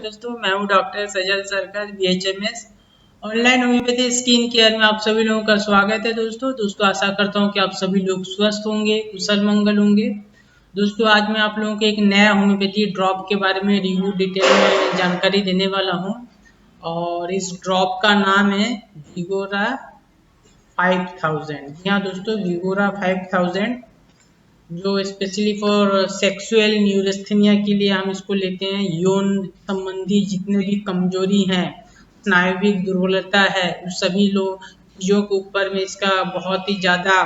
दोस्तों, मैं हूं डॉक्टर सजल सरकार BHMS. Online homeopathy skin care में आप सभी लोगों का स्वागत है। दोस्तों आशा करता हूं कि आप सभी लोग स्वस्थ होंगे, कुशल मंगल होंगे। दोस्तों आज मैं आप लोगों को एक नया होम्योपैथी ड्रॉप के बारे में रिव्यू डिटेल में जानकारी देने वाला हूं और इस ड्रॉप का नाम है विगोरा 5000। जी हाँ दोस्तों, विगोरा 5000 जो स्पेशली फॉर सेक्सुअल न्यूरेस्थेनिया के लिए हम इसको लेते हैं। यौन संबंधी जितने भी कमजोरी हैं, स्नायुविक दुर्बलता है, उस सभी लोग चीज़ों के ऊपर में इसका बहुत ही ज़्यादा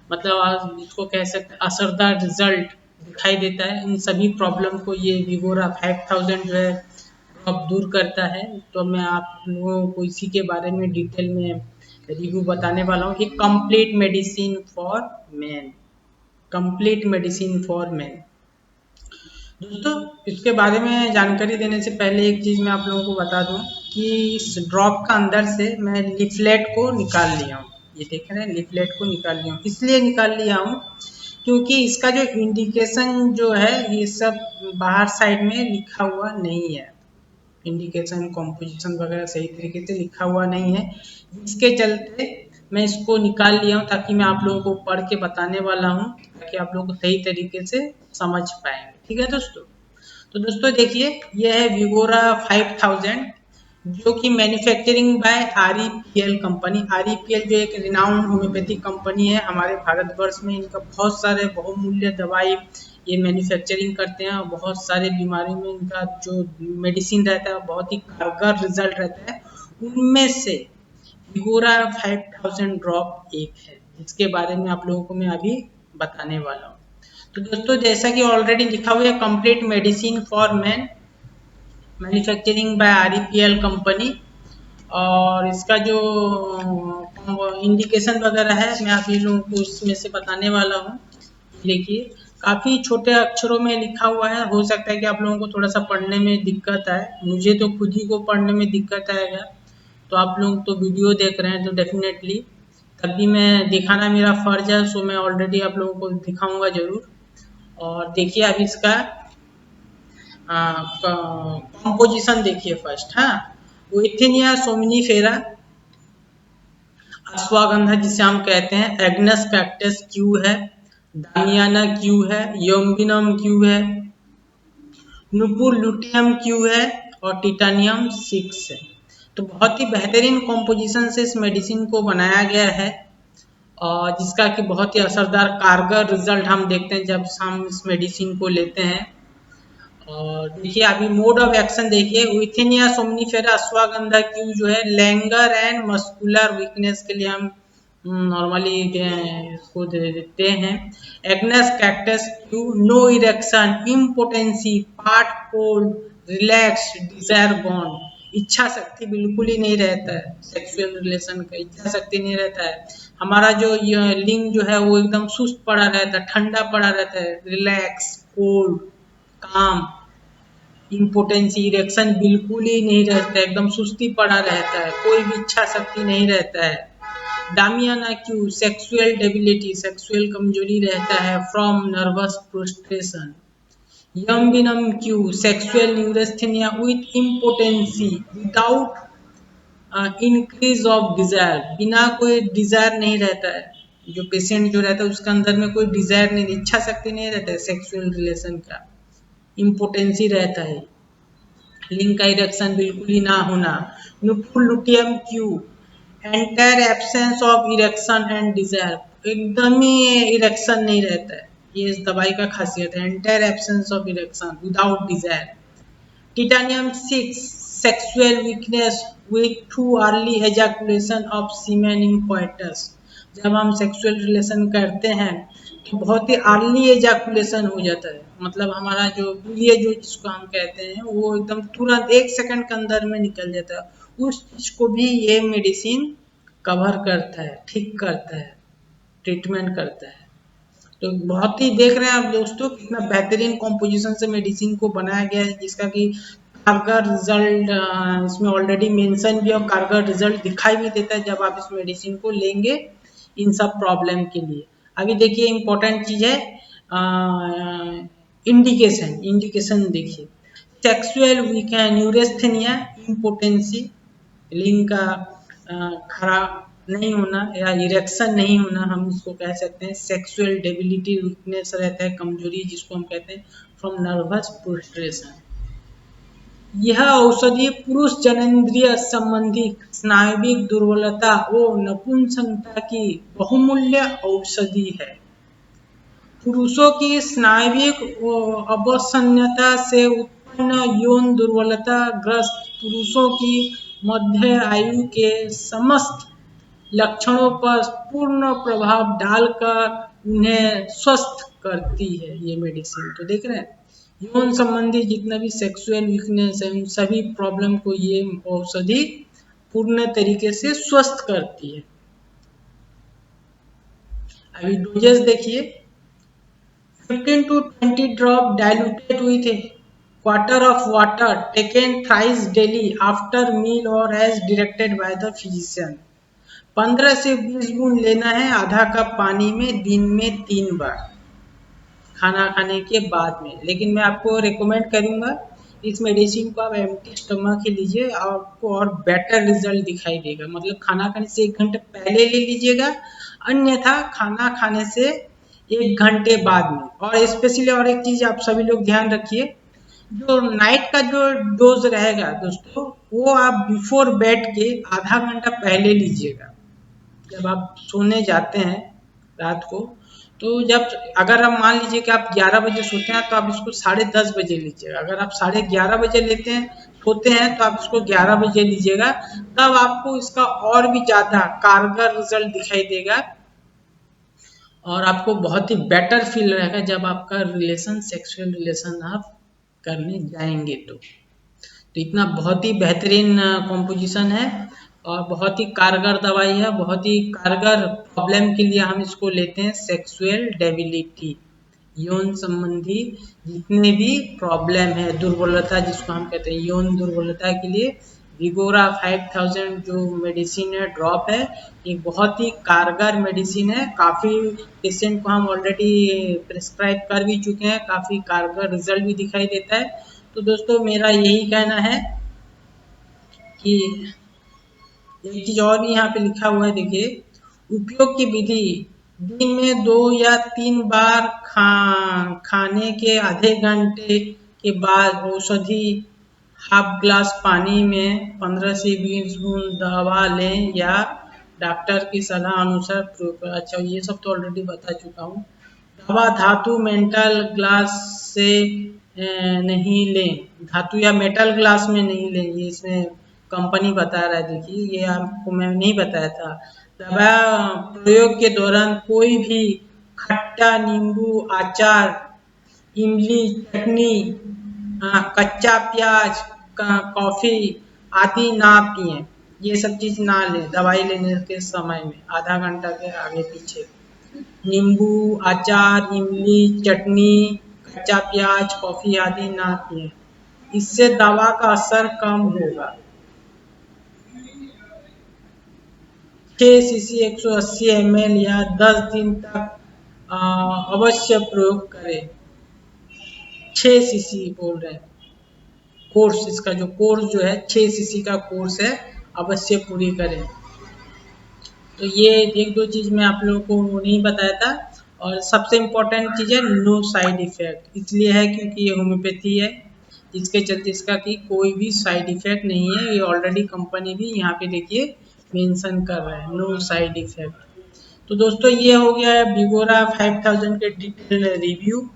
मतलब आप इसको कह सकते हैं असरदार रिजल्ट दिखाई देता है। इन सभी प्रॉब्लम को ये विगोरा 5000 जो है अब दूर करता है। तो मैं आप लोगों को इसी के बारे में डिटेल में रिव्यू बताने वाला हूँ कि complete medicine for main, complete medicine for man. दोस्तों इसके बारे में जानकारी देने से पहले एक चीज़ मैं आप लोगों को बता दूं कि इस ड्रॉप का अंदर से मैं लिफलेट को निकाल लिया हूँ। ये देख रहे हैं, लिफलेट को निकाल लिया हूँ। इसलिए निकाल लिया हूँ क्योंकि इसका जो इंडिकेशन जो है ये सब बाहर साइड में लिखा हुआ नहीं है। इंडिकेशन कॉम्पोजिशन वगैरह सही तरीके से लिखा हुआ नहीं है, जिसके चलते मैं इसको निकाल लिया हूँ ताकि मैं आप लोगों को पढ़ के बताने वाला हूँ ताकि आप लोग सही तरीके से समझ पाएंगे। ठीक है दोस्तों, तो दोस्तों देखिए यह है विगोरा 5000 जो कि मैन्युफैक्चरिंग बाय आरईपीएल कंपनी। आरईपीएल जो एक रिनाउंड होम्योपैथिक कंपनी है हमारे भारतवर्ष में। इनका बहुत सारे बहुमूल्य दवाई ये मैन्युफैक्चरिंग करते हैं और बहुत सारे बीमारी में इनका जो मेडिसिन रहता है बहुत ही कारगर रिजल्ट रहता है। उनमें से विगोरा 5000 ड्रॉप एक है, जिसके बारे में आप लोगों को मैं अभी बताने वाला हूँ। तो दोस्तों जैसा कि ऑलरेडी लिखा हुआ है complete medicine for man, manufacturing by REPL company. और इसका जो इंडिकेशन वगैरह है मैं आप ये लोगों को इसमें से बताने वाला हूँ। देखिए काफ़ी छोटे अक्षरों में लिखा हुआ है, हो सकता है कि आप लोगों को थोड़ा सा पढ़ने में दिक्कत आए। मुझे तो खुद ही को पढ़ने में दिक्कत आएगा, तो आप लोग तो वीडियो देख रहे हैं तो डेफिनेटली तब भी मैं दिखाना मेरा फर्ज है, सो मैं ऑलरेडी आप लोगों को दिखाऊंगा जरूर। और देखिए अब इसका कंपोजिशन देखिए फर्स्ट। हाँ, विथिनिया सोमनीफेरा अश्वगंधा जिसे हम कहते हैं, एग्नस कैक्टस क्यू है, दामियाना क्यू है, योम्बिनम क्यू है, नुपुर लुटियम क्यू है और टिटानियम 6 है। तो बहुत ही बेहतरीन कॉम्पोजिशन से इस मेडिसिन को बनाया गया है और जिसका कि बहुत ही असरदार कारगर रिजल्ट हम देखते हैं जब हम इस मेडिसिन को लेते हैं। और देखिए अभी मोड ऑफ एक्शन देखिए, विथिनिया सोमनीफेरा अश्वगंधा क्यू जो है लैंगर एंड मस्कुलर वीकनेस के लिए हम नॉर्मली इसको दे देते हैं। Agnus castus Q no erection, impotency, part cold, relax, desire bond. इच्छा शक्ति बिल्कुल ही नहीं रहता है, सेक्सुअल रिलेशन का इच्छा शक्ति नहीं रहता है। हमारा जो लिंग जो है वो एकदम सुस्त पड़ा रहता है, ठंडा पड़ा रहता है। रिलैक्स, कोल्ड, काम, इम्पोटेंसी, इरेक्शन बिल्कुल ही नहीं रहता है, एकदम सुस्ती पड़ा रहता है, कोई भी इच्छा शक्ति नहीं रहता है। Damiana Q sexual debility, sexual कमजोरी रहता है from nervous prostration. Yohimbinum Q sexual neurasthenia with impotency without increase of desire, बिना कोई डिजायर नहीं रहता है। जो पेशेंट जो रहता है उसके अंदर में कोई डिजायर नहीं, इच्छा शक्ति नहीं रहता है सेक्सुअल रिलेशन का। इम्पोटेंसी रहता है, लिंग का इरेक्शन बिल्कुल ही ना होना। Nupur luteum Q entire absence of erection and desire, एकदम ही इरेक्शन नहीं रहता है, ये इस दवाई का खासियत है। Entire absence of erection without desire. Titanium 6 sexual weakness with too early ejaculation of semen in coitus, जब हम सेक्सुअल रिलेशन करते हैं तो बहुत ही अर्ली एजाकुलेशन हो जाता है, मतलब हमारा जो वीर्य जो जिसको हम कहते हैं वो एकदम तुरंत 1 सेकंड के अंदर में निकल जाता है। उस चीज को भी ये मेडिसिन कवर करता है, ठीक करता है, ट्रीटमेंट करता है। तो बहुत ही देख रहे हैं आप दोस्तों कितना बेहतरीन कॉम्पोजिशन से मेडिसिन को बनाया गया है, जिसका कि कारगर रिजल्ट इसमें ऑलरेडी मेंशन भी और कारगर रिजल्ट दिखाई भी देता है जब आप इस मेडिसिन को लेंगे इन सब प्रॉब्लम के लिए। अभी देखिए इम्पोर्टेंट चीज है इंडिकेशन। इंडिकेशन देखिए, सेक्सुअल न्यूरेस्थेनिया, इम्पोटेंसी, लिंग का खरा नहीं होना या इरेक्शन नहीं होना, हम इसको कह सकते हैं। सेक्सुअल डेबिलिटी, वीकनेस रहता है, कमजोरी, जिसको हम कहते हैं फ्रॉम नर्वस प्रोस्ट्रेशन। यह औषधि पुरुष जननेंद्रिय संबंधी स्नायुविक दुर्बलता व नपुंसकता की बहुमूल्य औषधि है। पुरुषों की स्नायुविक अवसन्नता से उत्पन्न यौन दुर्बलता ग्रस्त पुरुषों की मध्य आयु के समस्त लक्षणों पर पूर्ण प्रभाव डालकर उन्हें स्वस्थ करती है ये मेडिसिन। तो देख रहे हैं, यौन संबंधी जितना भी सेक्सुअल वीकनेस है, उन सभी प्रॉब्लम को ये औषधि पूर्ण तरीके से स्वस्थ करती है। अभी डोजेस देखिए, 15 to 20 drop diluted with a quarter of water taken thrice daily after meal or as directed by the physician। 15 से 20 बूंद लेना है आधा कप पानी में, दिन में 3 बार, खाना खाने के बाद में। लेकिन मैं आपको रिकमेंड करूंगा इस मेडिसिन को आप एम्प्टी स्टमक ही लीजिए, आपको और बेटर रिजल्ट दिखाई देगा। मतलब खाना खाने से 1 घंटे पहले ले लीजिएगा, अन्यथा खाना खाने से 1 घंटे बाद में। और स्पेशली और एक चीज आप सभी लोग ध्यान रखिए, जो नाइट का जो डोज रहेगा दोस्तों, वो आप बिफोर बेड के आधा घंटा पहले लीजिएगा। जब आप सोने जाते हैं रात को, तो जब अगर आप मान लीजिए कि आप 11 बजे सोते हैं, तो आप इसको 10:30 बजे लीजिएगा। अगर आप 11:30 बजे लेते हैं सोते हैं, तो आप इसको 11 बजे लीजिएगा। तब आपको इसका और भी ज़्यादा कारगर रिजल्ट दिखाई देगा और आपको बहुत ही बेटर फील रहेगा जब आपका रिलेशन, सेक्सुअल रिलेशन आप करने जाएंगे। तो इतना बहुत ही बेहतरीन कॉम्पोजिशन है और बहुत ही कारगर दवाई है, बहुत ही कारगर प्रॉब्लम के लिए हम इसको लेते हैं। सेक्सुअल डेबिलिटी, यौन संबंधी जितने भी प्रॉब्लम है, दुर्बलता जिसको हम कहते हैं, यौन दुर्बलता के लिए विगोरा 5000 जो मेडिसिन है, ड्रॉप है, ये बहुत ही कारगर मेडिसिन है। काफ़ी पेशेंट को हम ऑलरेडी प्रिस्क्राइब कर भी चुके हैं, काफ़ी कारगर रिजल्ट भी दिखाई देता है। तो दोस्तों मेरा यही कहना है कि एक चीज और भी यहाँ पे लिखा हुआ है, देखिए, उपयोग की विधि, दिन में 2 या 3 बार खाने के आधे घंटे के बाद औषधि हाफ ग्लास पानी में 15 से 20 बूंद दवा लें या डॉक्टर की सलाह अनुसार प्रयोग करें। अच्छा, ये सब तो ऑलरेडी बता चुका हूँ। दवा धातु मेटल ग्लास से नहीं लें, धातु या मेटल ग्लास में नहीं लें, ये इसमें कंपनी बता रहा है। देखिए, ये आपको मैं नहीं बताया था। दवा प्रयोग के दौरान कोई भी खट्टा नींबू, अचार, इमली चटनी, कच्चा प्याज, कॉफी आदि ना पिए। ये सब चीज ना लें दवाई लेने के समय में, आधा घंटा के आगे पीछे। नींबू, अचार, इमली चटनी, कच्चा प्याज, कॉफी आदि ना पिए, इससे दवा का असर कम होगा। 6 सीसी 180 ml या 10 दिन तक अवश्य प्रयोग करें। 6 सीसी बोल रहे हैं, कोर्स, इसका जो कोर्स जो है 6 सीसी का कोर्स है, अवश्य पूरी करें। तो ये 1-2 चीज मैं आप लोगों को नहीं बताया था। और सबसे इम्पोर्टेंट चीज है नो साइड इफेक्ट, इसलिए है क्योंकि ये होम्योपैथी है, जिसके चलते इसका की कोई भी साइड इफेक्ट नहीं है। ये ऑलरेडी कंपनी भी यहाँ पे देखिए मेंशन कर रहा है, नो साइड इफेक्ट। तो दोस्तों ये हो गया है विगोरा 5000 के डिटेल रिव्यू।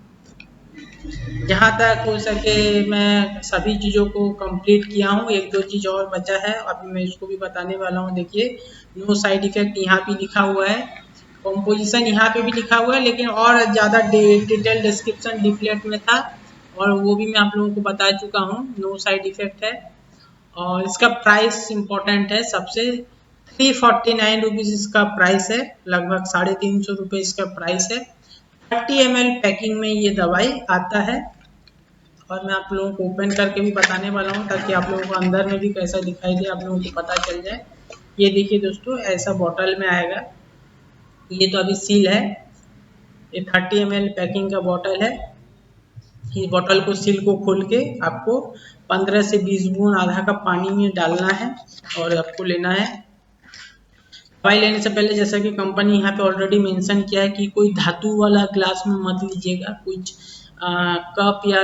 जहाँ तक हो सके मैं सभी चीज़ों को कंप्लीट किया हूँ, 1-2 चीज़ और बचा है, अभी मैं इसको भी बताने वाला हूँ। देखिए, नो साइड इफेक्ट यहाँ पे लिखा हुआ है, कंपोजिशन यहाँ पे भी लिखा हुआ है, लेकिन और ज़्यादा डिटेल डिस्क्रिप्शन लीफलेट में था और वो भी मैं आप लोगों को बता चुका हूँ। नो साइड इफेक्ट है और इसका प्राइस इम्पोर्टेंट है सबसे। 349 रुपीज़ इसका प्राइस है, लगभग 350 रुपये इसका प्राइस है। 30 ml पैकिंग में ये दवाई आता है और मैं आप लोगों को ओपन करके भी बताने वाला हूँ, ताकि आप लोगों को अंदर में भी कैसा दिखाई दे, आप लोगों को पता चल जाए। ये देखिए दोस्तों, ऐसा बॉटल में आएगा, ये तो अभी सील है। ये 30 ml पैकिंग का बॉटल है इस बोतल को सील को खोल के आपको 15 से 20 बूंद आधा कप पानी में डालना है और आपको लेना है। दवाई लेने से पहले जैसा कि कंपनी यहाँ पे ऑलरेडी मेंशन किया है कि कोई धातु वाला ग्लास में मत लीजिएगा, कुछ कप या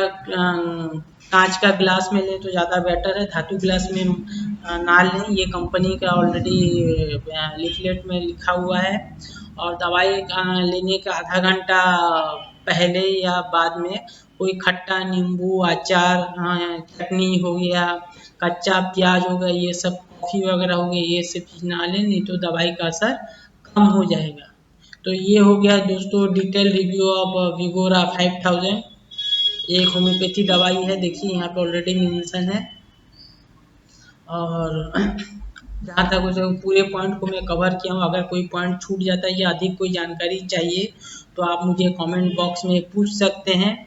कांच का ग्लास में लें तो ज़्यादा बेटर है, धातु ग्लास में ना लें। ये कंपनी का ऑलरेडी लिफलेट में लिखा हुआ है। और दवाई लेने का आधा घंटा पहले या बाद में कोई खट्टा नींबू, अचार, चटनी हो गया, कच्चा प्याज हो गया, ये सब कॉफ़ी वगैरह हो गया, ये सब चीज़ ना लें, नहीं तो दवाई का असर कम हो जाएगा। तो ये हो गया दोस्तों डिटेल रिव्यू ऑफ विगोरा 5000। एक होम्योपैथी दवाई है, देखिए यहाँ पे ऑलरेडी मेंशन है। और जहाँ तक उसे पूरे पॉइंट को मैं कवर किया हूँ, अगर कोई पॉइंट छूट जाता है या अधिक कोई जानकारी चाहिए तो आप मुझे कमेंट बॉक्स में पूछ सकते हैं।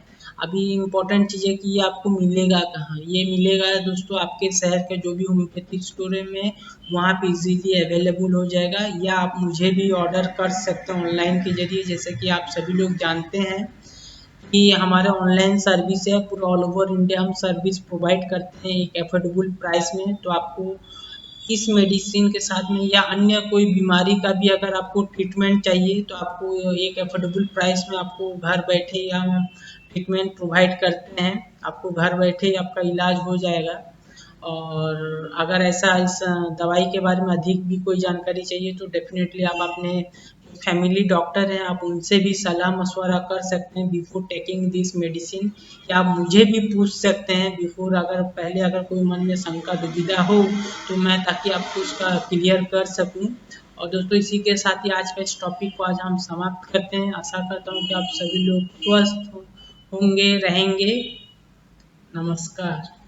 अभी इम्पोर्टेंट चीज़ है कि ये आपको मिलेगा कहाँ। ये मिलेगा दोस्तों आपके शहर के जो भी होम्योपैथिक स्टोर में वहाँ पे इजीली अवेलेबल हो जाएगा, या आप मुझे भी ऑर्डर कर सकते हैं ऑनलाइन के जरिए। जैसे कि आप सभी लोग जानते हैं कि हमारा ऑनलाइन सर्विस है, पूरा ऑल ओवर इंडिया हम सर्विस प्रोवाइड करते हैं एक एफोर्डेबल प्राइस में। तो आपको इस मेडिसिन के साथ में या अन्य कोई बीमारी का भी अगर आपको ट्रीटमेंट चाहिए तो आपको एक एफोर्डेबल प्राइस में आपको घर बैठे या ट्रीटमेंट प्रोवाइड करते हैं। आपको घर बैठे आपका इलाज हो जाएगा। और अगर ऐसा इस दवाई के बारे में अधिक भी कोई जानकारी चाहिए तो डेफिनेटली आप अपने फैमिली डॉक्टर हैं, आप उनसे भी सलाह मशवरा कर सकते हैं बिफोर टेकिंग दिस मेडिसिन, या आप मुझे भी पूछ सकते हैं बिफोर, अगर पहले अगर कोई मन में शंका दुविधा हो तो मैं ताकि आपको उसका क्लियर कर सकूं। और दोस्तों इसी के साथ ही आज का इस टॉपिक को आज हम समाप्त करते हैं। आशा करता हूँ कि आप सभी लोग स्वस्थ होंगे, रहेंगे। नमस्कार।